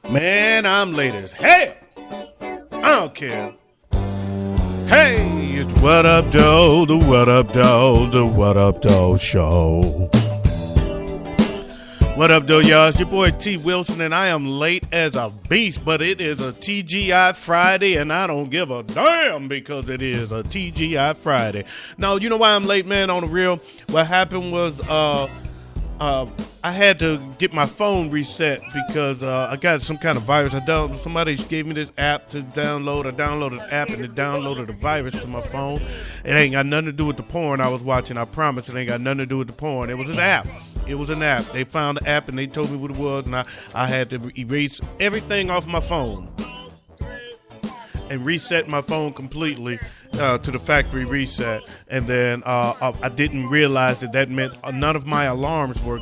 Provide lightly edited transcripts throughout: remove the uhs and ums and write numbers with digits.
Man, I'm late as hell. I don't care. Hey, it's What Up Doe, the What Up Doe, the What Up Doe Show. What up, Doe, y'all? It's your boy T. Wilson, and I am late as a beast, but it is a TGI Friday, and I don't give a damn because it is a TGI Friday. Now, you know why I'm late, man, on the real? What happened was, I had to get my phone reset because I got some kind of virus. Somebody gave me this app to download. I downloaded the app and it downloaded a virus to my phone. It ain't got nothing to do with the porn I was watching. I promise it ain't got nothing to do with the porn. It was an app. It was an app. They found the app and they told me what it was, and I had to erase everything off my phone and reset my phone completely to the factory reset. And then I didn't realize that meant none of my alarms were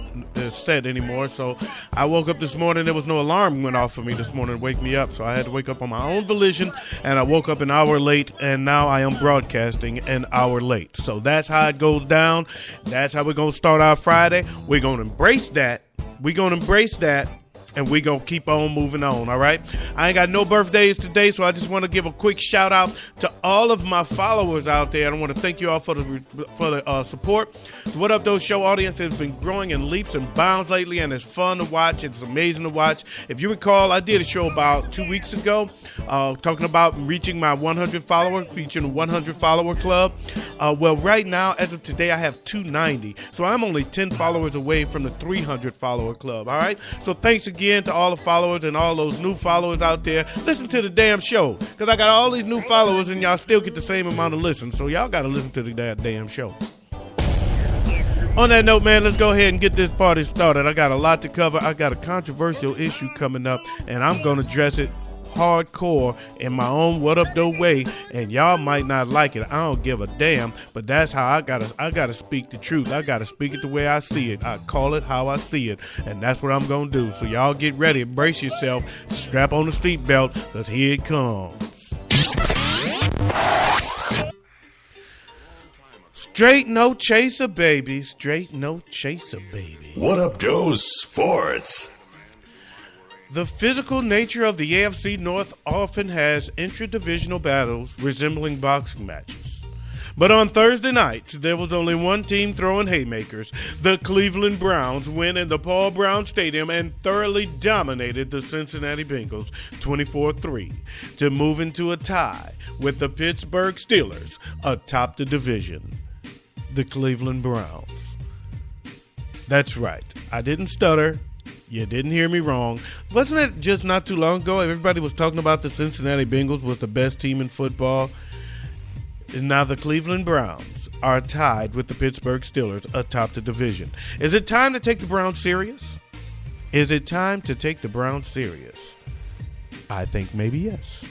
set anymore. So I woke up this morning, there was no alarm went off for me this morning to wake me up. So I had to wake up on my own volition, and I woke up an hour late, and now I am broadcasting an hour late. So that's how it goes down. That's how we're going to start our Friday. We're going to embrace that. And we're going to keep on moving on, all right? I ain't got no birthdays today, so I just want to give a quick shout-out to all of my followers out there. I want to thank you all for the support. The What Up Doe Show audience has been growing in leaps and bounds lately, and it's fun to watch. It's amazing to watch. If you recall, I did a show about 2 weeks ago talking about reaching my 100 followers, featuring a 100 follower club. Well, right now, as of today, I have 290. So I'm only 10 followers away from the 300 follower club, all right? So thanks again to all the followers and all those new followers out there. Listen to the damn show, because I got all these new followers and y'all still get the same amount of listens, so y'all got to listen to the damn show. On that note, man, let's go ahead and get this party started. I got a lot to cover. I got a controversial issue coming up, and I'm going to address it hardcore in my own What Up Doe way, and y'all might not like it. I don't give a damn, but that's how I gotta speak the truth. I gotta speak it the way I see it. I call it how I see it, and that's what I'm gonna do. So y'all get ready, brace yourself, strap on the seatbelt, because here it comes. Straight no chaser, baby. Straight no chaser, baby. What Up Doe Sports. The physical nature of the AFC North often has intra-divisional battles resembling boxing matches. But on Thursday night, there was only one team throwing haymakers. The Cleveland Browns went in the Paul Brown Stadium and thoroughly dominated the Cincinnati Bengals 24-3 to move into a tie with the Pittsburgh Steelers atop the division. The Cleveland Browns. That's right. I didn't stutter. You didn't hear me wrong. Wasn't it just not too long ago everybody was talking about the Cincinnati Bengals was the best team in football? And now the Cleveland Browns are tied with the Pittsburgh Steelers atop the division. Is it time to take the Browns serious? Is it time to take the Browns serious? I think maybe yes.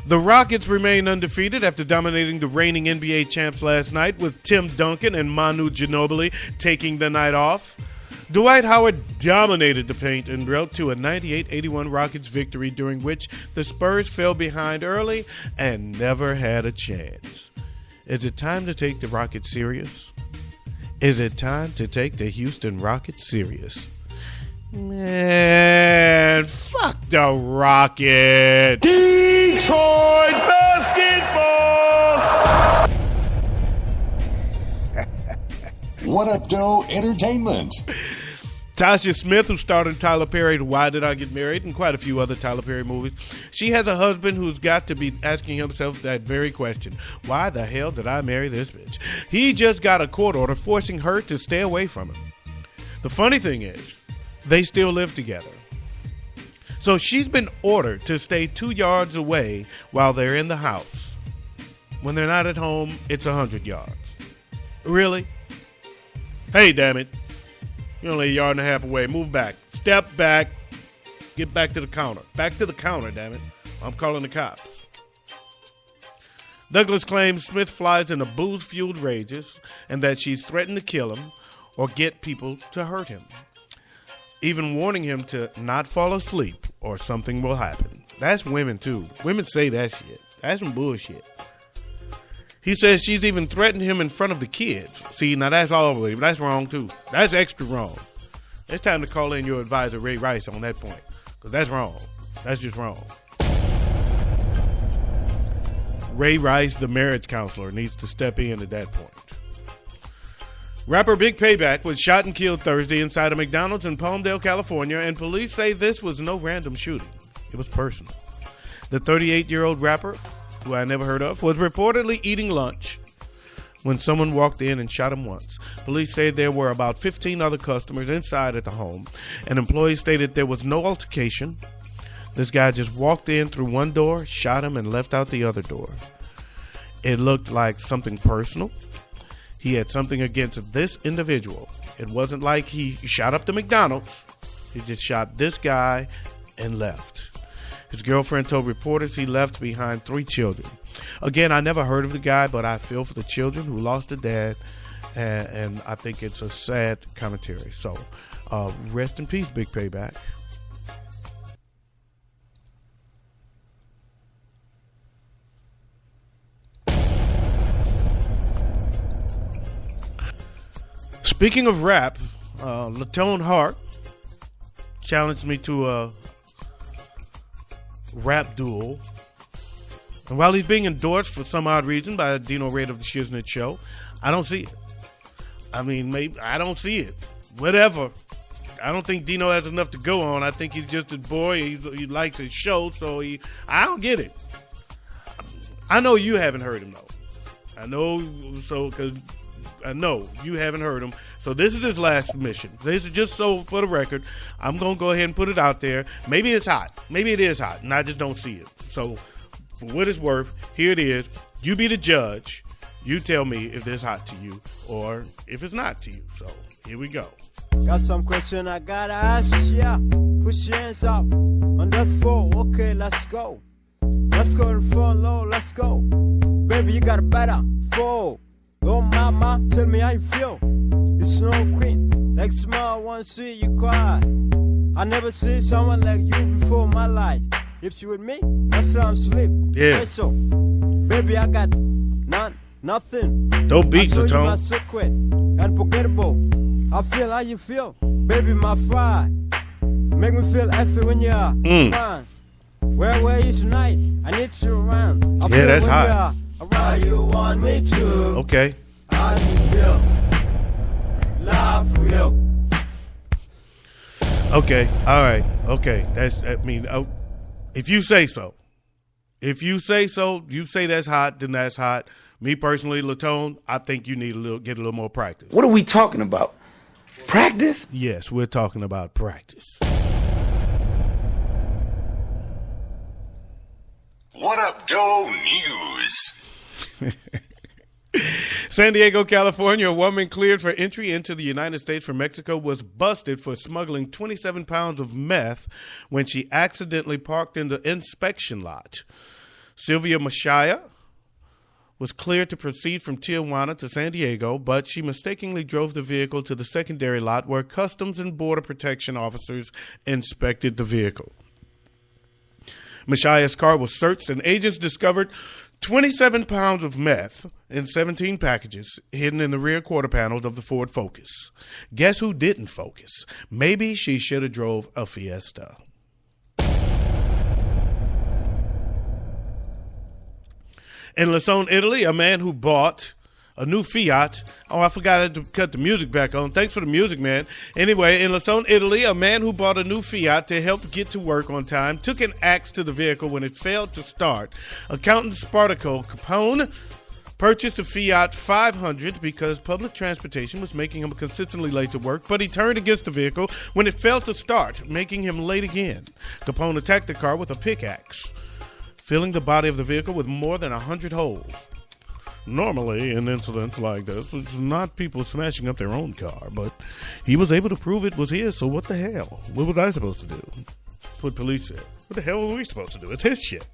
The Rockets remain undefeated after dominating the reigning NBA champs last night, with Tim Duncan and Manu Ginobili taking the night off. Dwight Howard dominated the paint and wrote to a 98-81 Rockets victory, during which the Spurs fell behind early and never had a chance. Is it time to take the Rockets serious? Is it time to take the Houston Rockets serious? Man, fuck the Rockets. Detroit basketball. What Up Doe Entertainment. Tasha Smith, who starred in Tyler Perry's Why Did I Get Married and quite a few other Tyler Perry movies, she has a husband who's got to be asking himself that very question. Why the hell did I marry this bitch? He just got a court order forcing her to stay away from him. The funny thing is, they still live together. So she's been ordered to stay 2 yards away while they're in the house. When they're not at home, it's 100 yards. Really? Hey, damn it. You're only a yard and a half away. Move back. Step back. Get back to the counter. Back to the counter, damn it. I'm calling the cops. Douglas claims Smith flies in a booze-fueled rages and that she's threatened to kill him or get people to hurt him, even warning him to not fall asleep or something will happen. That's women, too. Women say that shit. That's some bullshit. He says she's even threatened him in front of the kids. See, now that's wrong too. That's extra wrong. It's time to call in your advisor, Ray Rice, on that point. Because that's wrong. That's just wrong. Ray Rice, the marriage counselor, needs to step in at that point. Rapper Big Payback was shot and killed Thursday inside a McDonald's in Palmdale, California, and police say this was no random shooting. It was personal. The 38-year-old rapper, who I never heard of, was reportedly eating lunch when someone walked in and shot him once. Police say there were about 15 other customers inside at the home, and employees stated there was no altercation. This guy just walked in through one door, shot him, and left out the other door. It looked like something personal. He had something against this individual. It wasn't like he shot up the McDonald's. He just shot this guy and left. His girlfriend told reporters he left behind 3 children. Again, I never heard of the guy, but I feel for the children who lost a dad, and I think it's a sad commentary. So, rest in peace, Big Payback. Speaking of rap, Latone Heart challenged me to a rap duel. And while he's being endorsed for some odd reason by Dino Red of the Shiznit Show, I don't see it. I mean, maybe I don't see it. Whatever. I don't think Dino has enough to go on. I think he's just a boy. He likes his show, so I don't get it. I know you haven't heard him, though. I know you haven't heard him. So this is his last submission. This is just so for the record. I'm going to go ahead and put it out there. Maybe it's hot. Maybe it is hot, and I just don't see it. So for what it's worth, here it is. You be the judge. You tell me if it's hot to you or if it's not to you. So here we go. Got some question I gotta ask ya. Push your hands up on that floor. Okay, let's go. Let's go to the front low. Let's go. Baby, you got a better fall. Oh, mama, tell me how you feel. It's Snow Queen, like smile, one see you cry. I never seen someone like you before in my life. If you with me, that's how I'm sleep. Yeah. Special. Baby, I got nothing. Don't beat the tone. My secret, unforgettable. I feel how you feel. Baby, my fry. Make me feel happy when you're around. Where were you tonight? I need you around. Yeah, that's hot. How you want me to? Okay. How you feel? Love real. Okay. All right. Okay. If you say so. If you say so, you say that's hot, then that's hot. Me personally, Latone, I think you need get a little more practice. What are we talking about? Practice? Yes, we're talking about practice. What Up Doe News? San Diego, California, a woman cleared for entry into the United States from Mexico was busted for smuggling 27 pounds of meth when she accidentally parked in the inspection lot. Sylvia Machia was cleared to proceed from Tijuana to San Diego, but she mistakenly drove the vehicle to the secondary lot where Customs and Border Protection officers inspected the vehicle. Machia's car was searched and agents discovered 27 pounds of meth in 17 packages hidden in the rear quarter panels of the Ford Focus. Guess who didn't focus? Maybe she should have drove a Fiesta. In Latone, Italy, a man who bought a new Fiat. Oh, I forgot to cut the music back on. Thanks for the music, man. Anyway, in Latone, Italy, a man who bought a new Fiat to help get to work on time took an axe to the vehicle when it failed to start. Accountant Spartaco Capone purchased a Fiat 500 because public transportation was making him consistently late to work, but he turned against the vehicle when it failed to start, making him late again. Capone attacked the car with a pickaxe, filling the body of the vehicle with more than 100 holes. Normally, in incidents like this, it's not people smashing up their own car, but he was able to prove it was his, so what the hell? What was I supposed to do? That's what police said. What the hell were we supposed to do? It's his shit.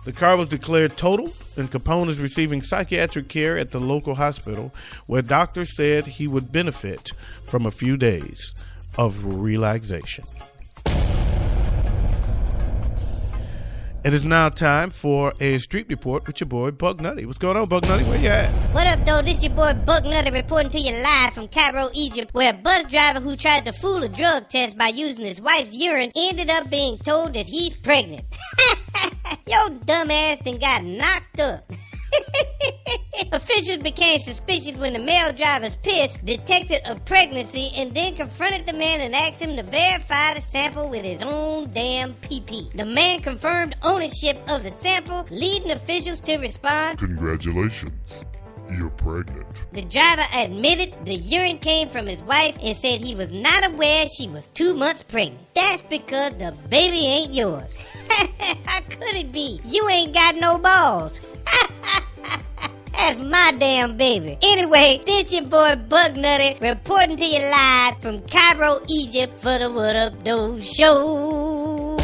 The car was declared totaled, and Capone is receiving psychiatric care at the local hospital, where doctors said he would benefit from a few days of relaxation. It is now time for a street report with your boy Bug Nutty. What's going on, Bug Nutty? Where you at? What up, though? This your boy Bug Nutty reporting to you live from Cairo, Egypt, where a bus driver who tried to fool a drug test by using his wife's urine ended up being told that he's pregnant. Your dumb ass done got knocked up. Officials became suspicious when the male driver's piss detected a pregnancy and then confronted the man and asked him to verify the sample with his own damn pee-pee. The man confirmed ownership of the sample, leading officials to respond, "Congratulations, you're pregnant." The driver admitted the urine came from his wife and said he was not aware she was 2 months pregnant. That's because the baby ain't yours. How could it be? You ain't got no balls. That's my damn baby. Anyway, this your boy Bug Nutty reporting to you live from Cairo, Egypt for the What Up Doe Show.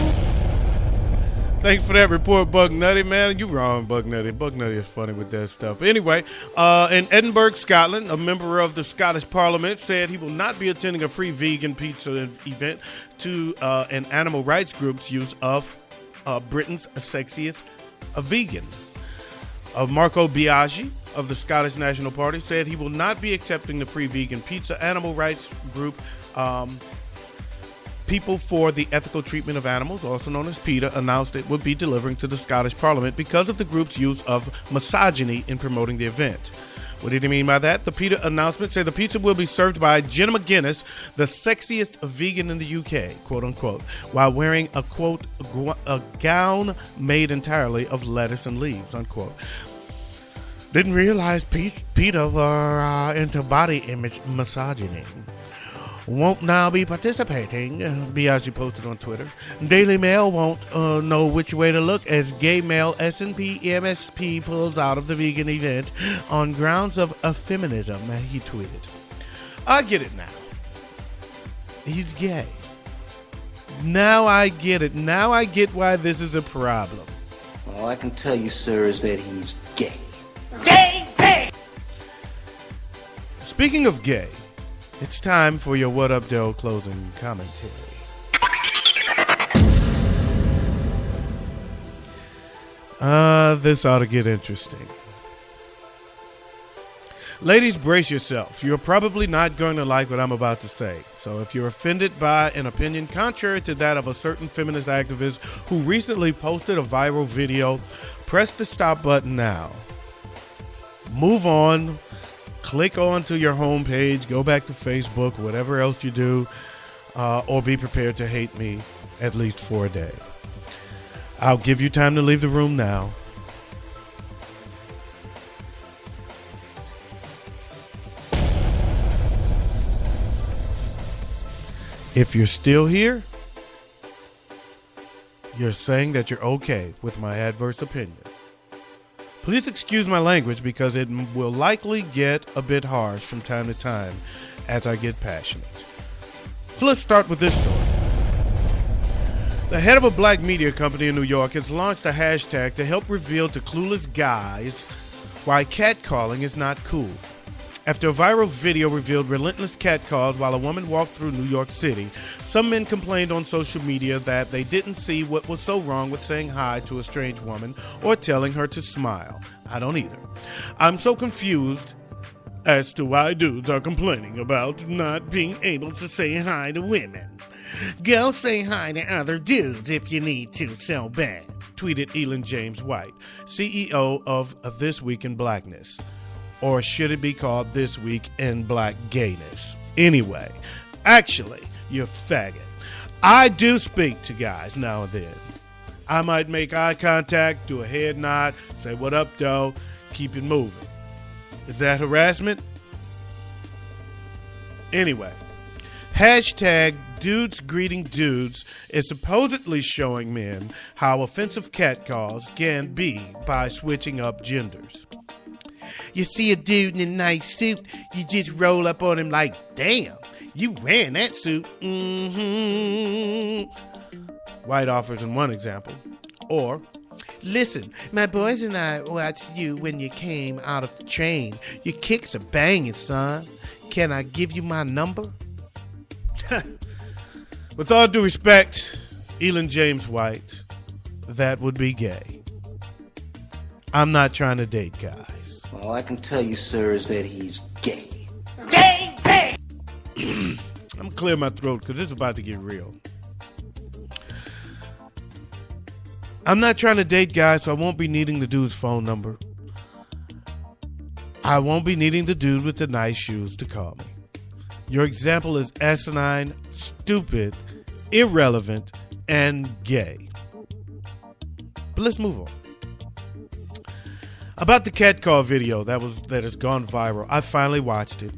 Thanks for that report, Bug Nutty, man. You wrong, Bug Nutty. Bug Nutty is funny with that stuff. Anyway, in Edinburgh, Scotland, a member of the Scottish Parliament said he will not be attending a free vegan pizza event to an animal rights group's use of Britain's sexiest vegan. Marco Biaggi of the Scottish National Party said he will not be accepting the free vegan pizza. Animal rights group People for the Ethical Treatment of Animals, also known as PETA, announced it would be delivering to the Scottish Parliament because of the group's use of misogyny in promoting the event. What did he mean by that? The PETA announcement said the pizza will be served by Jenna McGuinness, the sexiest vegan in the UK, quote unquote, while wearing a, quote, a gown made entirely of lettuce and leaves, unquote. Didn't realize PETA were into body image misogyny. Won't now be participating, Biaggi posted on Twitter. Daily Mail won't know which way to look as gay male S&P MSP pulls out of the vegan event on grounds of feminism, he tweeted. I get it now. He's gay. Now I get it. Now I get why this is a problem. All I can tell you, sir, is that he's gay. Gay, gay! Speaking of gay, it's time for your What Up Doe closing commentary. This ought to get interesting. Ladies, brace yourself. You're probably not going to like what I'm about to say. So if you're offended by an opinion contrary to that of a certain feminist activist who recently posted a viral video, press the stop button now. Move on. Click on to your homepage, go back to Facebook, whatever else you do, or be prepared to hate me at least for a day. I'll give you time to leave the room now. If you're still here, you're saying that you're okay with my adverse opinion. Please excuse my language because it will likely get a bit harsh from time to time as I get passionate. So let's start with this story. The head of a black media company in New York has launched a hashtag to help reveal to clueless guys why catcalling is not cool. After a viral video revealed relentless catcalls while a woman walked through New York City, some men complained on social media that they didn't see what was so wrong with saying hi to a strange woman or telling her to smile. I don't either. I'm so confused as to why dudes are complaining about not being able to say hi to women. Go say hi to other dudes if you need to so bad, tweeted Elin James White, CEO of This Week in Blackness. Or should it be called This Week in Black Gayness? Anyway, actually, you faggot. I do speak to guys now and then. I might make eye contact, do a head nod, say what up, doe, keep it moving. Is that harassment? Anyway, hashtag Dudes Greeting Dudes is supposedly showing men how offensive catcalls can be by switching up genders. You see a dude in a nice suit, you just roll up on him like, damn, you ran that suit. Mm-hmm. White offers in one example. Or, listen, my boys and I watched you when you came out of the train. Your kicks are banging, son. Can I give you my number? With all due respect, Elin James White, that would be gay. I'm not trying to date guys. All I can tell you, sir, is that he's gay. I'm gonna clear my throat because it's about to get real. I'm not trying to date guys, so I won't be needing the dude's phone number. I won't be needing the dude with the nice shoes to call me. Your example is asinine, stupid, irrelevant, and gay. But let's move on. About the catcall video that has gone viral, I finally watched it,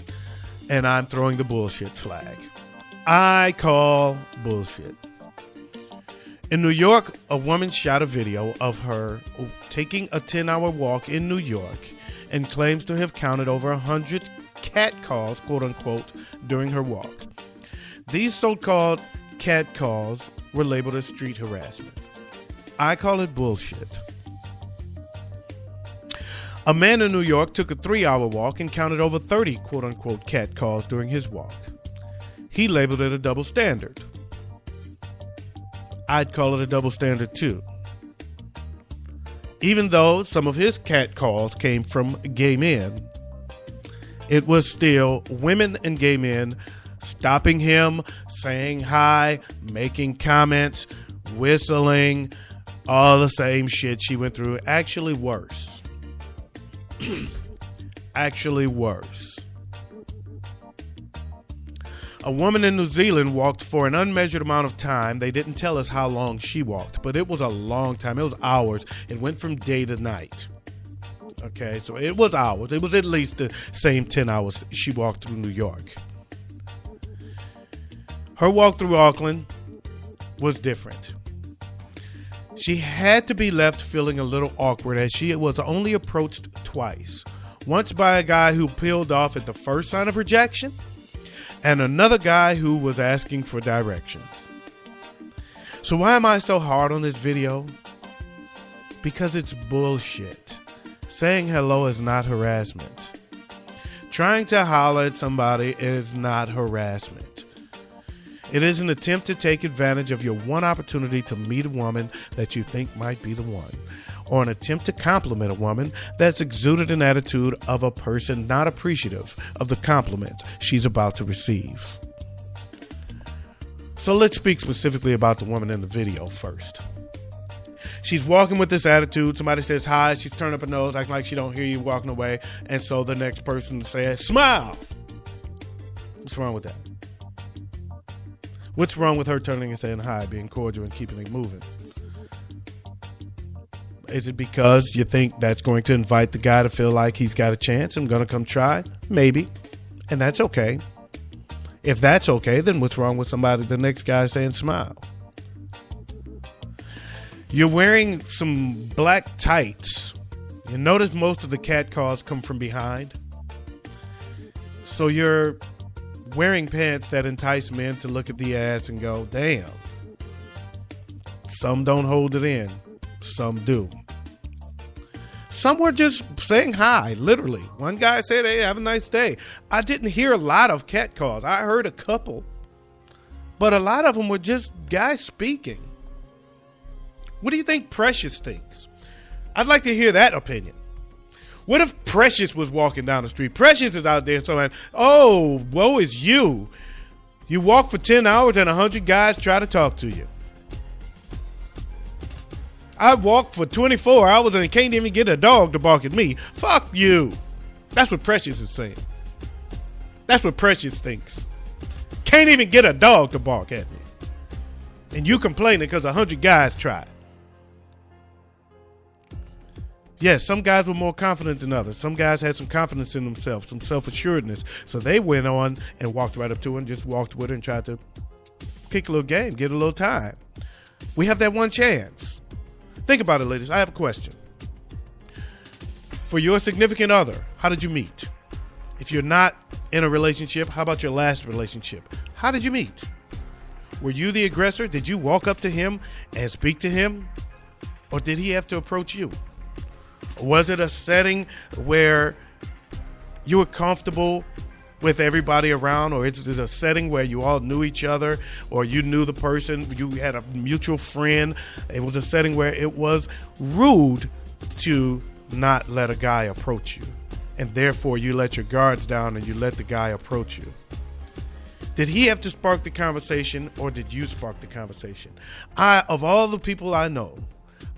and I'm throwing the bullshit flag. I call bullshit. In New York, a woman shot a video of her taking a 10-hour walk in New York and claims to have counted over 100 catcalls, quote unquote, during her walk. These so-called catcalls were labeled as street harassment. I call it bullshit. A man in New York took a 3-hour walk and counted over 30, quote unquote, catcalls during his walk. He labeled it a double standard. I'd call it a double standard too. Even though some of his catcalls came from gay men, it was still women and gay men stopping him, saying hi, making comments, whistling, all the same shit she went through. Actually worse. Actually worse. A woman in New Zealand walked for an unmeasured amount of time. They didn't tell us how long she walked, but it was a long time. It was hours. It went from day to night. Okay, so it was hours. It was at least the same 10 hours she walked through New York. Her walk through Auckland was different. She had to be left feeling a little awkward as she was only approached twice. Once by a guy who peeled off at the first sign of rejection, and another guy who was asking for directions. So why am I so hard on this video? Because it's bullshit. Saying hello is not harassment. Trying to holler at somebody is not harassment. It is an attempt to take advantage of your one opportunity to meet a woman that you think might be the one, or an attempt to compliment a woman that's exuded an attitude of a person not appreciative of the compliment she's about to receive. So let's speak specifically about the woman in the video first. She's walking with this attitude. Somebody says hi, she's turning up her nose, acting like she don't hear you, walking away, and so the next person says, smile! What's wrong with that? What's wrong with her turning and saying hi, being cordial and keeping it moving? Is it because you think that's going to invite the guy to feel like he's got a chance and going to come try? Maybe. And that's okay. If that's okay, then what's wrong with the next guy saying smile? You're wearing some black tights. You notice most of the catcalls come from behind. So you're wearing pants that entice men to look at the ass and go, damn. Some don't hold it in. Some do. Some were just saying hi, literally. One guy said, hey, have a nice day. I didn't hear a lot of catcalls. I heard a couple. But a lot of them were just guys speaking. What do you think Precious thinks? I'd like to hear that opinion. What if Precious was walking down the street? Precious is out there saying, oh, woe is you. You walk for 10 hours and 100 guys try to talk to you. I walked for 24 hours and can't even get a dog to bark at me. Fuck you. That's what Precious is saying. That's what Precious thinks. Can't even get a dog to bark at me. And you complaining because 100 guys tried. Yes, some guys were more confident than others. Some guys had some confidence in themselves, some self-assuredness. So they went on and walked right up to her and just walked with her and tried to kick a little game, get a little time. We have that one chance. Think about it, ladies. I have a question. For your significant other, how did you meet? If you're not in a relationship, how about your last relationship? How did you meet? Were you the aggressor? Did you walk up to him and speak to him? Or did he have to approach you? Was it a setting where you were comfortable with everybody around, or it's a setting where you all knew each other, or you knew the person, you had a mutual friend. It was a setting where it was rude to not let a guy approach you, and therefore you let your guards down and you let the guy approach you. Did he have to spark the conversation, or did you spark the conversation? Of all the people I know,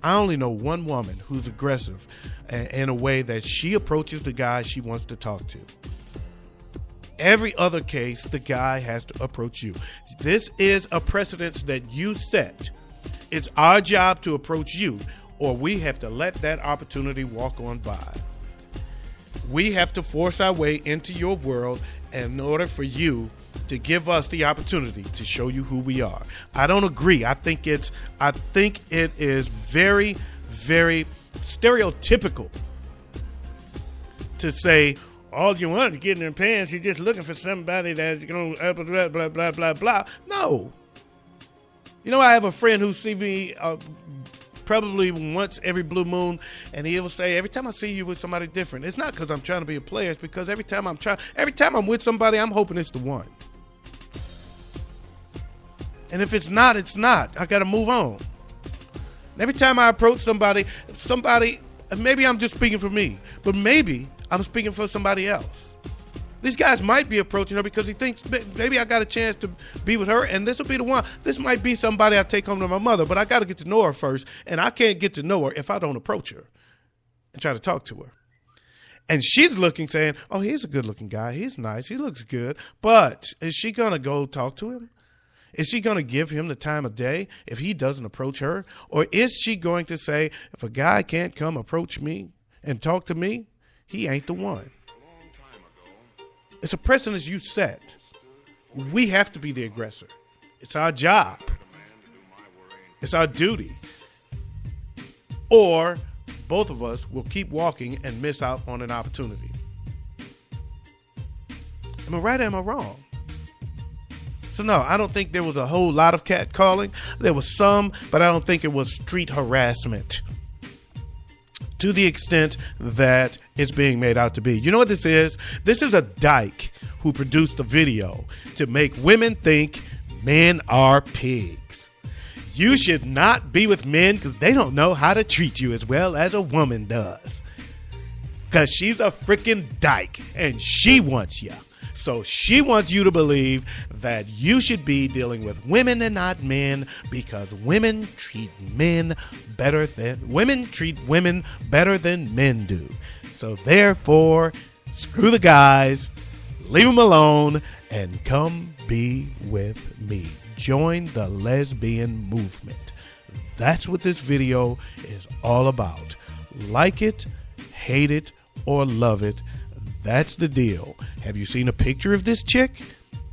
I only know one woman who's aggressive in a way that she approaches the guy she wants to talk to. Every other case, the guy has to approach you. This is a precedence that you set. It's our job to approach you, or we have to let that opportunity walk on by. We have to force our way into your world in order for you to give us the opportunity to show you who we are. I don't agree. I think it is very, very stereotypical to say, all you want is get in their pants. You're just looking for somebody that's going to blah, blah, blah, blah, blah. No. You know, I have a friend who sees me probably once every blue moon, and he'll say, every time I see you with somebody different, it's not because I'm trying to be a player. It's because every time I'm with somebody, I'm hoping it's the one. And if it's not, it's not. I got to move on. And every time I approach somebody, maybe I'm just speaking for me, but maybe I'm speaking for somebody else. These guys might be approaching her because he thinks maybe I got a chance to be with her, and this will be the one. This might be somebody I take home to my mother, but I got to get to know her first, and I can't get to know her if I don't approach her and try to talk to her. And she's looking, saying, oh, he's a good-looking guy. He's nice. He looks good. But is she going to go talk to him? Is she going to give him the time of day if he doesn't approach her? Or is she going to say, if a guy can't come approach me and talk to me, he ain't the one? It's a precedent you set. We have to be the aggressor. It's our job. It's our duty. Or both of us will keep walking and miss out on an opportunity. Am I right or am I wrong? So no, I don't think there was a whole lot of catcalling. There was some, but I don't think it was street harassment to the extent that it's being made out to be. You know what this is? This is a dyke who produced a video to make women think men are pigs. You should not be with men because they don't know how to treat you as well as a woman does. Because she's a freaking dyke and she wants you. So she wants you to believe that you should be dealing with women and not men because women treat women better than men do. So therefore, screw the guys, leave them alone, and come be with me. Join the lesbian movement. That's what this video is all about. Like it, hate it, or love it. That's the deal. Have you seen a picture of this chick?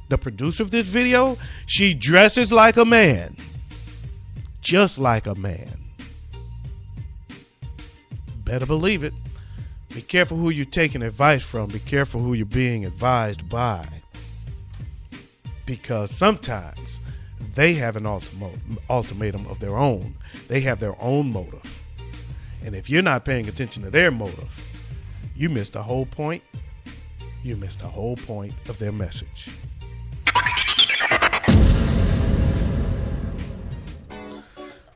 The producer of this video? She dresses like a man. Just like a man. Better believe it. Be careful who you're taking advice from. Be careful who you're being advised by. Because sometimes they have an ultimatum of their own. They have their own motive. And if you're not paying attention to their motive, you missed the whole point. You missed the whole point of their message.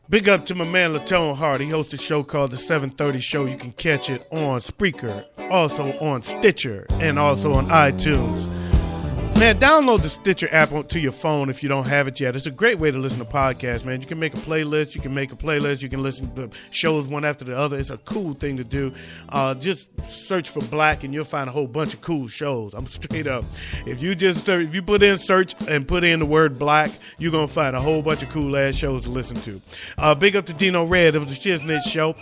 Big up to my man Latone Heart. He hosts a show called The 730 Show. You can catch it on Spreaker, also on Stitcher, and also on iTunes. Man, download the Stitcher app to your phone if you don't have it yet. It's a great way to listen to podcasts, man. You can make a playlist. You can listen to shows one after the other. It's a cool thing to do. Just search for Black and you'll find a whole bunch of cool shows. I'm straight up. If you put in search and put in the word Black, you're going to find a whole bunch of cool ass shows to listen to. Big up to Dino Red. It was the Shiznit Show.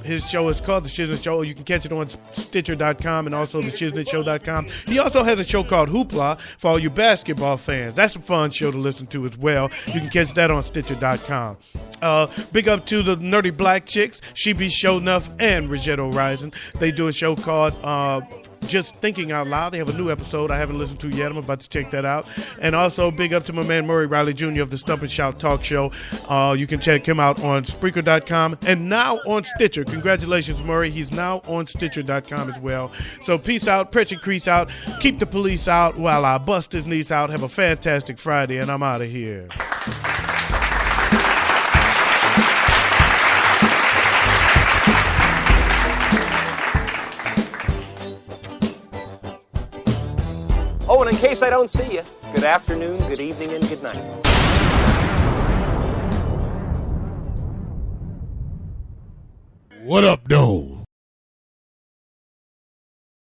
His show is called the Shiznit Show. You can catch it on Stitcher.com and also the ShiznitShow.com. He also has a show called Hoopla for all you basketball fans. That's a fun show to listen to as well. You can catch that on Stitcher.com. Big up to the Nerdy Black Chicks, She Be Show Enough and Rosette Horizon. They do a show called Just Thinking Out Loud. They have a new episode I haven't listened to yet. I'm about to check that out. And also, big up to my man Murray Riley Jr. of the Stomp and Shout Talk Show. You can check him out on Spreaker.com and now on Stitcher. Congratulations, Murray. He's now on Stitcher.com as well. So peace out, Pritchard Crease out, keep the police out while I bust his niece out. Have a fantastic Friday, and I'm out of here. Oh, and in case I don't see you, good afternoon, good evening, and good night. What up, though?